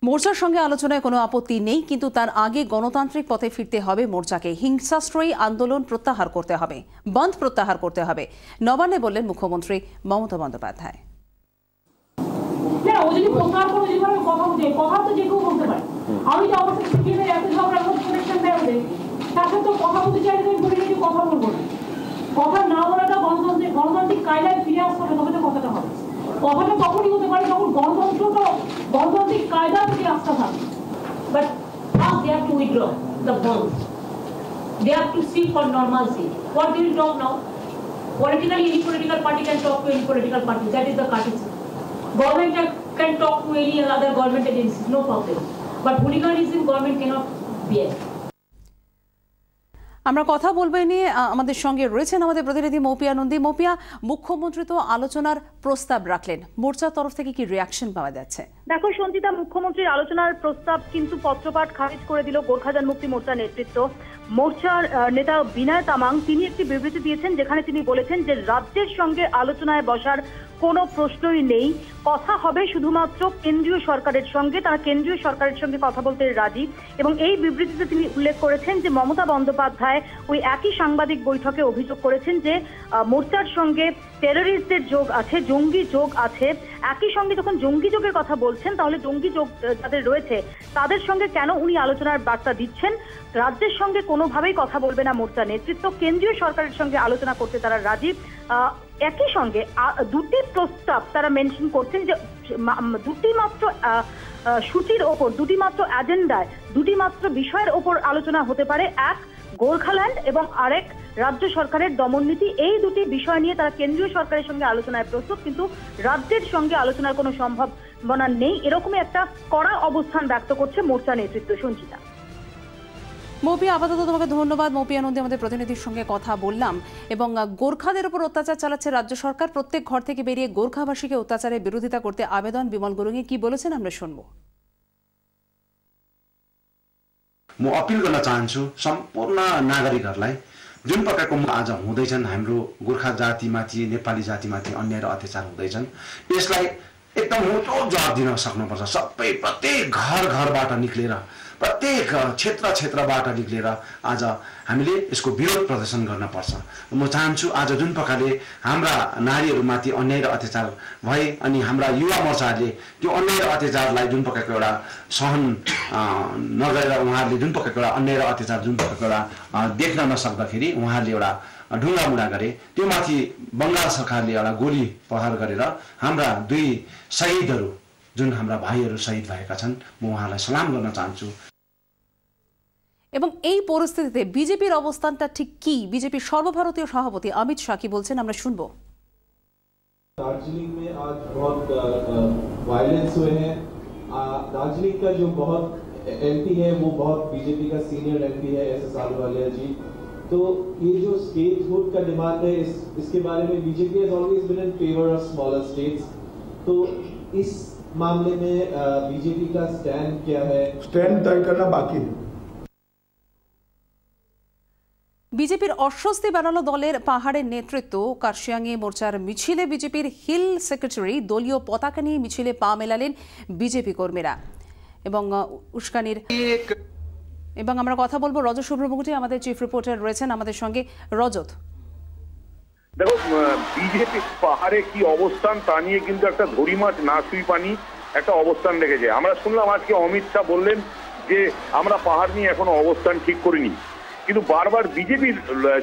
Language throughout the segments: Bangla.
মোর্চার সঙ্গে আলোচনায় কোনো আপত্তি নেই, কিন্তু তার আগে গণতান্ত্রিক পথে ফিরতে হবে মোর্চাকে। হিংসাশ্রয়ী আন্দোলন প্রত্যাহার করতে হবে, বন্ধ প্রত্যাহার করতে হবে, নবান্নে বললেন মুখ্যমন্ত্রী মমতা বন্দ্যোপাধ্যায়। কথাটা তখনই হতে পারে যখন গণতান্ত্রিক কায়দার প্রতি আস্থা থাকে। But now they have to withdraw the bonds. They have to seek for normalcy. What do you talk now? Politically, any political party can talk to any political party. That is the courtesy. Government can talk to any other government agencies, no problem. But hooliganism, government cannot bear. আমরা কথা বলবো নিয়ে আমাদের সঙ্গে রয়েছেন আমাদের প্রতিনিধি মৌপিয়া নন্দী। মৌপিয়া, মুখ্যমন্ত্রী তো আলোচনার প্রস্তাব রাখলেন, মোর্চার তরফ থেকে কি রিয়াকশন পাওয়া যাচ্ছে? দেখো সঞ্চিতা, মুখ্যমন্ত্রীর আলোচনার প্রস্তাব কিন্তু পত্রপাঠ খারিজ করে দিল গোর্খা জনমুক্তি মোর্চার নেতৃত্ব। মোর্চার নেতা বিনয় তামাং তিনি একটি বিবৃতি দিয়েছেন, যেখানে তিনি বলেছেন যে রাজ্যের সঙ্গে আলোচনায় বসার কোনো প্রশ্নই নেই, কথা হবে শুধুমাত্র কেন্দ্রীয় সরকারের সঙ্গে। তারা কেন্দ্রীয় সরকারের সঙ্গে কথা বলতে রাজি। এবং এই বিবৃতিতে তিনি উল্লেখ করেছেন যে মমতা বন্দ্যোপাধ্যায় ওই একই সাংবাদিক বৈঠকে অভিযোগ করেছেন যে মোর্চার সঙ্গে টেররিস্টদের যোগ আছে, জঙ্গি যোগ আছে। একই সঙ্গে যখন জঙ্গি যোগের কথা বলছেন, তাহলে জঙ্গি যোগ যাদের রয়েছে তাদের সঙ্গে কেন উনি আলোচনার বার্তা দিচ্ছেন? রাজ্যের সঙ্গে কোনোভাবেই কথা বলবে না মোর্চা নেতৃত্ব, কেন্দ্রীয় সরকারের সঙ্গে আলোচনা করতে তারা রাজি। একই সঙ্গে দুটি প্রস্তাব তারা মেনশন করছেন যে দুটি মাত্র সূচির ওপর, দুটি মাত্র এজেন্ডায়, দুটি মাত্র বিষয়ের ওপর আলোচনা হতে পারে। এক, গোর্খাল্যান্ড এবং আরেক রাজ্য সরকারের দমননীতি। এই দুটি বিষয় নিয়ে তারা কেন্দ্রীয় সরকারের সঙ্গে আলোচনায় প্রস্তুত, কিন্তু রাজ্যের সঙ্গে আলোচনার কোনো সম্ভাবনা নেই, এরকমই একটা কড়া অবস্থান ব্যক্ত করছে মোর্চা নেতৃত্ব। সঞ্চিতা। মৌপিয়া, আপাতত তোমাকে ধন্যবাদ। মৌপিয়া নন্দী আমাদের প্রতিনিধির সঙ্গে কথা বললাম। এবং গোর্খাদের উপর অত্যাচার চালাচ্ছে রাজ্য সরকার, প্রত্যেক ঘর থেকে বেরিয়ে গোর্খাবাসীকে অত্যাচারের বিরোধিতা করতে আবেদন। বিমল গুरुङले কি বলেছেন আমরা শুনবো। म अपिल गर्न चाहन्छु सम्पूर्ण नागरिकहरूलाई, जुन प्रकारको आज हुँदैछन् हाम्रो गोर्खा जातिमाथि, नेपाली जातिमाथि अन्याय र अत्याचार हुँदैछन्, यसलाई एकदम मोटो जवाब दिन सक्नुपर्छ। सबै प्रत्येक घरबाट निक्लेर, प्रत्येक क्षेत्रबाट निक्लेर आज हामीले यसको विरोध प्रदर्शन गर्न पर्छ। म चाहन्छु आज जुन प्रकारले हाम्रा नारीहरूमाथि अन्याय र अत्याचार भए अनि हाम्रा युवा मोर्चाहरूले त्यो अन्याय र अत्याचारलाई जुन प्रकारको एउटा सहन नगरेर उहाँहरूले जुन प्रकारको एउटा अन्याय र अत्याचार जुन प्रकारको एउटा देख्न नसक्दाखेरि उहाँहरूले एउटा ढुङ्गामुढा गरे, त्यो माथि बङ्गाल सरकारले एउटा गोली प्रहार गरेर हाम्रा दुई शहीदहरू, जुन हाम्रा भाइहरू शहीद भएका छन्, म उहाँलाई सलाम गर्न चाहन्छु। এবং এই পরিস্থিতিতে বিজেপির অবস্থানটা ঠিক কি? বিজেপির সর্বভারতীয় সভাপতি অমিত শাহ কি বলছেন আমরা শুনবো। दार्जिलिंग में आज बहुत वायलेंस हुए हैं। दार्जिलिंग का जो बहुत एमपी है वो बहुत बीजेपी का सीनियर एमपी है, SS अहलुवालिया जी। तो ये जो स्टेटहुड का डिमांड है, इसके बारे में BJP has always been in favour of smaller states. तो इस मामले में बीजेपी का स्टैंड क्या है? स्टैंड तय करना बाकी है। বিজেপির অস্বস্তি বাড়ানো দলের পাহাড়ের নেতৃত্ব কার্শিয়াংয়ে মোর্চার মিছিলে বিজেপির হিল সেক্রেটারি দলীয় পতাকা নিয়ে মিছিলে পা মেলালেন বিজেপি কর্মীরা এবং উস্কানির। এবং আমরা কথা বলবো রজত সুব্রমুখী, আমাদের চিফ রিপোর্টার রয়েছেন আমাদের সঙ্গে। রজত, দেখো বিজেপি পাহাড়ে কি অবস্থান তা নিয়ে কিন্তু একটা ধরি মাছ না ছুঁই পানি একটা অবস্থান রেখেছে। আমরা শুনলাম আজকে অমিত শাহ বললেন যে আমরা পাহাড় নিয়ে এখনো অবস্থান ঠিক করিনি, কিন্তু বারবার বিজেপির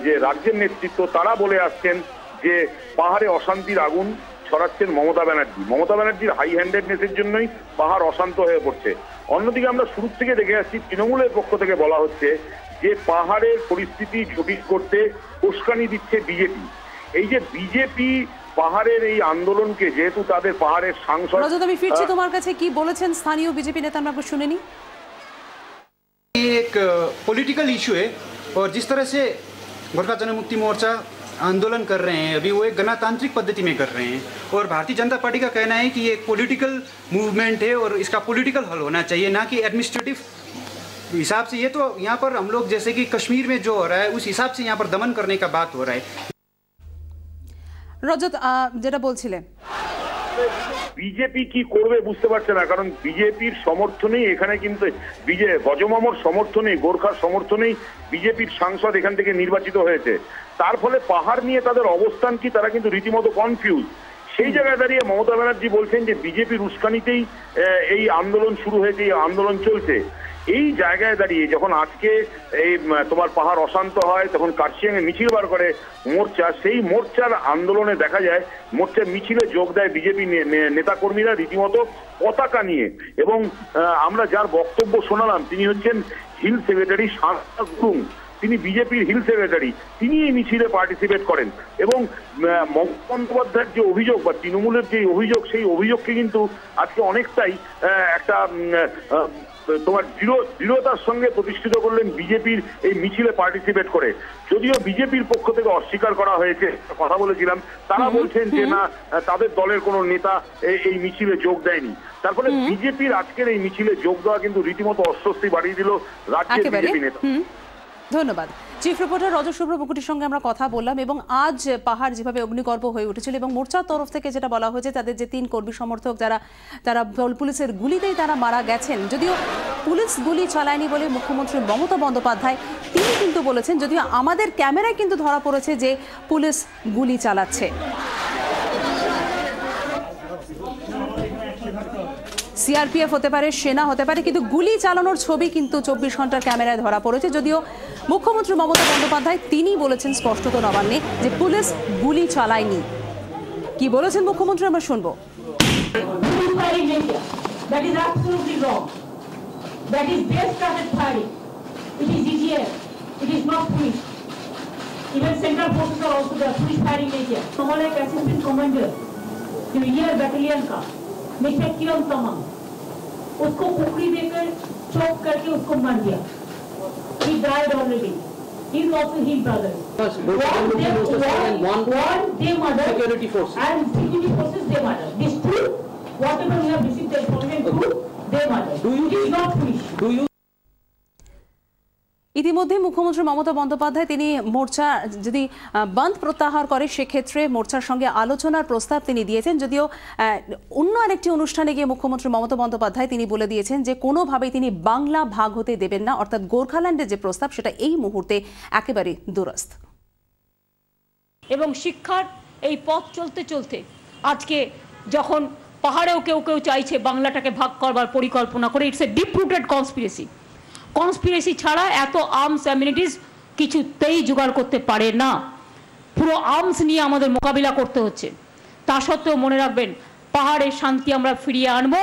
যে রাজ্যের নেতৃত্ব তারা বলে আসছেন যে পাহাড়ে অশান্তির আগুন ছড়াচ্ছেন মমতা ব্যানার্জি। মমতা ব্যানার্জির হাই হ্যান্ডেডনেসের জন্যই পাহাড় অশান্ত হয়ে পড়ছে। অন্যদিকে আমরা শুরু থেকে দেখে আসছি তৃণমূলের পক্ষ থেকে বলা হচ্ছে যে পাহাড়ের পরিস্থিতি জটিল করতে উস্কানি দিচ্ছে বিজেপি। এই যে বিজেপি পাহাড়ের এই আন্দোলনকে, যেহেতু তাদের পাহাড়ের সাংসদ। রজত, আমি ফিরছি তোমার কাছে। কি বলেছেন স্থানীয় বিজেপি নেতা আমরা শুনিনি। एक पॉलिटिकल इशू है और जिस तरह से गोरखा जनमुक्ति मोर्चा आंदोलन कर रहे हैं अभी, वो एक गणतांत्रिक पद्धति में कर रहे हैं और भारतीय जनता पार्टी का कहना है कि ये एक पॉलिटिकल मूवमेंट है और इसका पॉलिटिकल हल होना चाहिए, ना कि एडमिनिस्ट्रेटिव हिसाब से। ये तो यहाँ पर हम लोग जैसे कि कश्मीर में जो हो रहा है उस हिसाब से यहाँ पर दमन करने का बात हो रहा है। রজত, যেটা বলছিলেন বিজেপি কি করবে বুঝতে পারছে না, কারণ বিজেপির সমর্থনেই এখানে কিন্তু গজমামর সমর্থনেই, গোর্খার সমর্থনেই বিজেপির সাংসদ এখান থেকে নির্বাচিত হয়েছে। তার ফলে পাহাড় নিয়ে তাদের অবস্থান কি, তারা কিন্তু রীতিমতো কনফিউজ। সেই জায়গায় দাঁড়িয়ে মমতা ব্যানার্জি বলছেন যে বিজেপির উস্কানিতেই এই আন্দোলন শুরু হয়েছে, এই আন্দোলন চলছে। এই জায়গায় দাঁড়িয়ে যখন আজকে এই তোমার পাহাড় অশান্ত হয়, তখন কার্শিয়াংয়ে মিছিল বার করে মোর্চা, সেই মোর্চার আন্দোলনে দেখা যায় মোর্চার মিছিলে যোগ দেয় বিজেপি নেতাকর্মীরা রীতিমতো পতাকা নিয়ে। এবং আমরা যার বক্তব্য শোনালাম তিনি হচ্ছেন হিল সেক্রেটারি শান্তা গুরুং, তিনি বিজেপির হিল সেক্রেটারি, তিনি এই মিছিলে পার্টিসিপেট করেন। এবং মমতা বন্দ্যোপাধ্যায়ের যে অভিযোগ বা তৃণমূলের যে অভিযোগ, সেই অভিযোগকে কিন্তু আজকে অনেকটাই একটা তোমার দৃঢ়তার সঙ্গে প্রতিষ্ঠিত করলেন বিজেপির এই মিছিলে পার্টিসিপেট করে। যদিও বিজেপির পক্ষ থেকে অস্বীকার করা হয়েছে, কথা বলেছিলাম, তারা বলছেন যে না, তাদের দলের কোনো নেতা এই মিছিলে যোগ দেয়নি। তার ফলে বিজেপির আজকের এই মিছিলে যোগ দেওয়া কিন্তু রীতিমতো অস্বস্তি বাড়িয়ে দিল রাজ্যের বিজেপি নেতা। ধন্যবাদ। চিফ রিপোর্টার রজত শুভ্র মুকুটির সঙ্গে আমরা কথা বললাম। এবং আজ পাহাড় যেভাবে অগ্নিগর্ভ হয়ে উঠেছিল এবং মোর্চার তরফ থেকে যেটা বলা হয়েছে, তাদের যে 3 কর্মী সমর্থক তারা পুলিশের গুলিতেই তারা মারা গেছেন। যদিও পুলিশ গুলি চালায়নি বলে মুখ্যমন্ত্রী মমতা বন্দ্যোপাধ্যায় তিনি কিন্তু বলেছেন, যদিও আমাদের ক্যামেরায় কিন্তু ধরা পড়েছে যে পুলিশ গুলি চালাচ্ছে। সিআরপিএফ হতে পারে, সেনা হতে পারে, কিন্তু গুলি চালানোর ছবি কিন্তু 24 ঘন্টার ক্যামেরায় ধরা পড়েছে। যদিও মুখ্যমন্ত্রী মমতা বন্দ্যোপাধ্যায় তিনি বলেছেন স্পষ্টত নবান্নে যে পুলিশ গুলি চালায়নি। কি বলেছেন মুখ্যমন্ত্রী আমরা শুনবো। मिस्टर किरण तमाम उसको कुकड़ी देकर चौक करके उसको मार दिया। He died already. He is also his brother. One they murder security forces and security forces they murder. This true. Whatever we have received the information true, they murder. It is not foolish. Do you? ইতিমধ্যে মুখ্যমন্ত্রী মমতা বন্দ্যোপাধ্যায় তিনি মোর্চা যদি বন্ধ প্রত্যাহার করে সেক্ষেত্রে মোর্চার সঙ্গে আলোচনার প্রস্তাব তিনি দিয়েছেন। যদিও অন্য আরেকটি অনুষ্ঠানে গিয়ে মুখ্যমন্ত্রী মমতা বন্দ্যোপাধ্যায় তিনি বলে দিয়েছেন যে কোনোভাবেই তিনি বাংলা ভাগ হতে দেবেন না, অর্থাৎ গোর্খাল্যান্ডের যে প্রস্তাব সেটা এই মুহূর্তে একেবারে দুরস্ত। এবং শিক্ষার এই পথ চলতে চলতে আজকে যখন পাহাড়েও কেউ কেউ চাইছে বাংলাটাকে ভাগ করবার পরিকল্পনা করে, it's a deep rooted conspiracy ছাড়া এত আর্মস অ্যামিনিটিস কিছুতেই জোগাড় করতে পারে না। পুরো আর্মস নিয়ে আমাদের মোকাবিলা করতে হচ্ছে। তা সত্ত্বেও মনে রাখবেন, পাহাড়ের শান্তি আমরা ফিরিয়ে আনবো,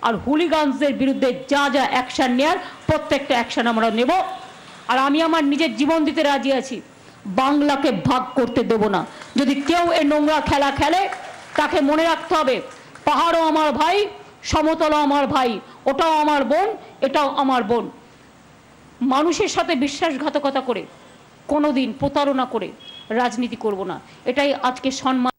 আর হুলিগানসদের বিরুদ্ধে যা যা অ্যাকশন নেওয়ার প্রত্যেকটা অ্যাকশন আমরা নেব। আর আমি আমার নিজের জীবন দিতে রাজি আছি, বাংলাকে ভাগ করতে দেব না। যদি কেউ এই নোংরা খেলা খেলে তাকে মনে রাখতে হবে পাহাড়ও আমার ভাই, সমতলও আমার ভাই, ওটাও আমার বোন, এটাও আমার বোন। মানুষের সাথে বিশ্বাসঘাতকতা করে, কোনোদিন প্রতারণা করে রাজনীতি করব না। এটাই আজকে সম্মান।